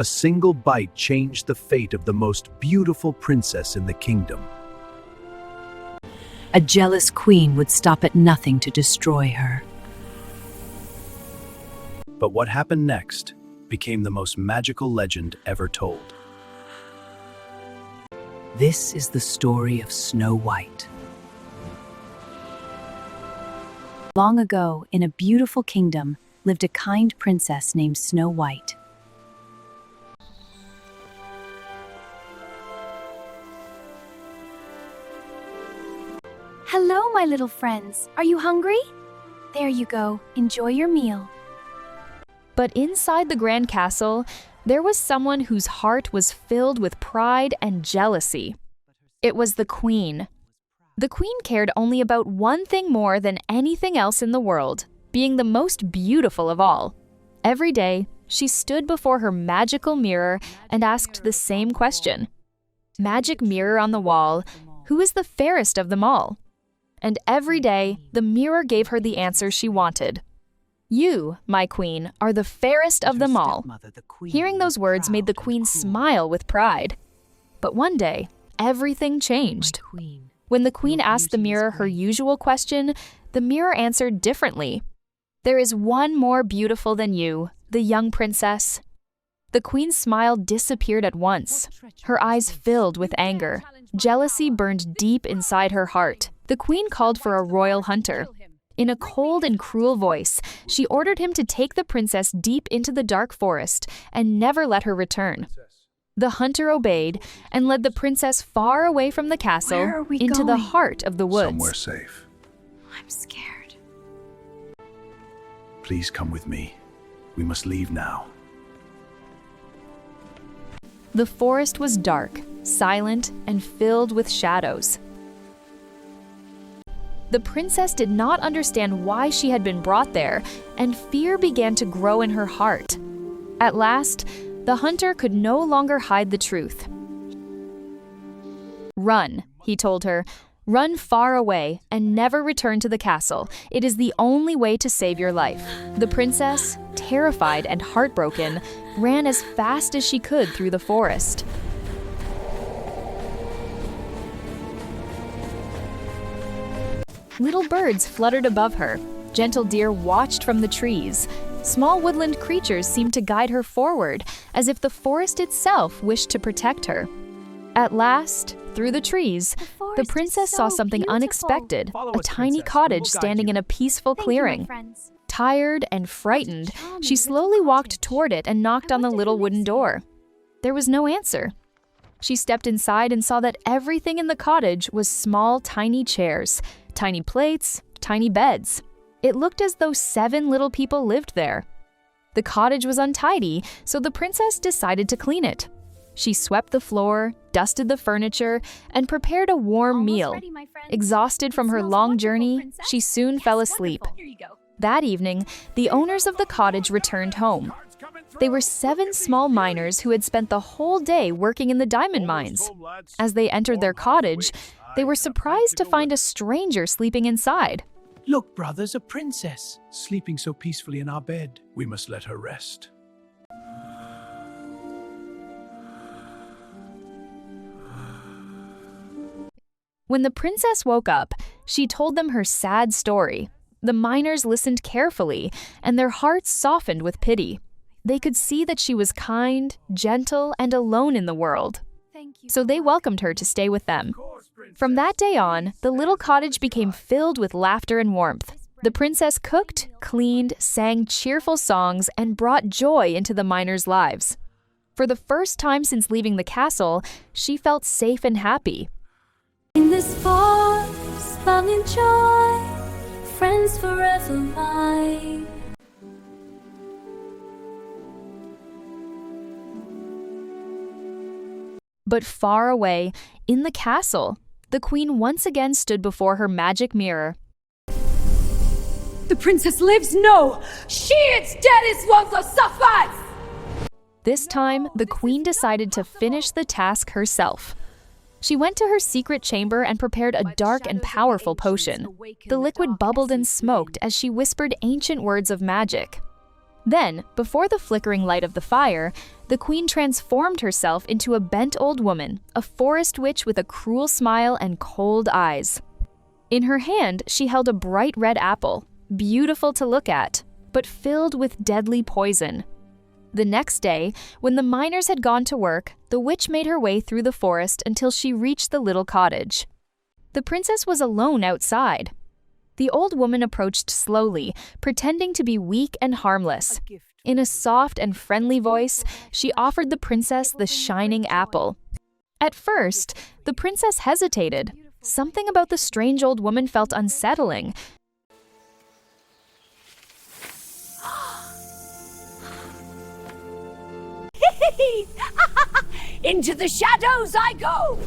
A single bite changed the fate of the most beautiful princess in the kingdom. A jealous queen would stop at nothing to destroy her. But what happened next became the most magical legend ever told. This is the story of Snow White. Long ago, in a beautiful kingdom, lived a kind princess named Snow White. Hello, my little friends. Are you hungry? There you go. Enjoy your meal. But inside the grand castle, there was someone whose heart was filled with pride and jealousy. It was the queen. The queen cared only about one thing more than anything else in the world, being the most beautiful of all. Every day, she stood before her magical mirror and asked the same question. Magic mirror on the wall, who is the fairest of them all? And every day, the mirror gave her the answer she wanted. You, my queen, are the fairest of them all. Hearing those words made the queen smile with pride. But one day, everything changed. When the queen asked the mirror her usual question, the mirror answered differently. There is one more beautiful than you, the young princess. The queen's smile disappeared at once. Her eyes filled with anger. Jealousy burned deep inside her heart. The queen called for a royal hunter. In a cold and cruel voice, she ordered him to take the princess deep into the dark forest and never let her return. The hunter obeyed and led the princess far away from the castle into the heart of the woods. Somewhere safe. I'm scared. Please come with me. We must leave now. The forest was dark, silent, and filled with shadows. The princess did not understand why she had been brought there, and fear began to grow in her heart. At last, the hunter could no longer hide the truth. "Run," he told her. "Run far away and never return to the castle. It is the only way to save your life." The princess, terrified and heartbroken, ran as fast as she could through the forest. Little birds fluttered above her. Gentle deer watched from the trees. Small woodland creatures seemed to guide her forward, as if the forest itself wished to protect her. At last, through the trees, the princess saw something unexpected, a tiny cottage standing in a peaceful clearing. Tired and frightened, she slowly walked toward it and knocked on the little wooden door. There was no answer. She stepped inside and saw that everything in the cottage was small, tiny chairs, tiny plates, tiny beds. It looked as though 7 little people lived there. The cottage was untidy, so the princess decided to clean it. She swept the floor, dusted the furniture, and prepared a warm meal. Exhausted from her long journey, she soon fell asleep. That evening, the owners of the cottage returned home. They were 7 small miners who had spent the whole day working in the diamond mines. As they entered their cottage, they were surprised to find a stranger sleeping inside. "Look, brothers, a princess, sleeping so peacefully in our bed. We must let her rest." When the princess woke up, she told them her sad story. The miners listened carefully, and their hearts softened with pity. They could see that she was kind, gentle, and alone in the world. So they welcomed her to stay with them. From that day on, the little cottage became filled with laughter and warmth. The princess cooked, cleaned, sang cheerful songs, and brought joy into the miners' lives. For the first time since leaving the castle, she felt safe and happy. In this forest, fun and joy, friends forever mine. But far away, in the castle, the queen once again stood before her magic mirror. The princess lives? No! She is dead as one so suffers! This time, the queen decided to finish the task herself. She went to her secret chamber and prepared a dark and powerful potion. The liquid bubbled and smoked as she whispered ancient words of magic. Then, before the flickering light of the fire, the queen transformed herself into a bent old woman, a forest witch with a cruel smile and cold eyes. In her hand, she held a bright red apple, beautiful to look at, but filled with deadly poison. The next day, when the miners had gone to work, the witch made her way through the forest until she reached the little cottage. The princess was alone outside. The old woman approached slowly, pretending to be weak and harmless. In a soft and friendly voice, she offered the princess the shining apple. At first, the princess hesitated. Something about the strange old woman felt unsettling. Into the shadows I go!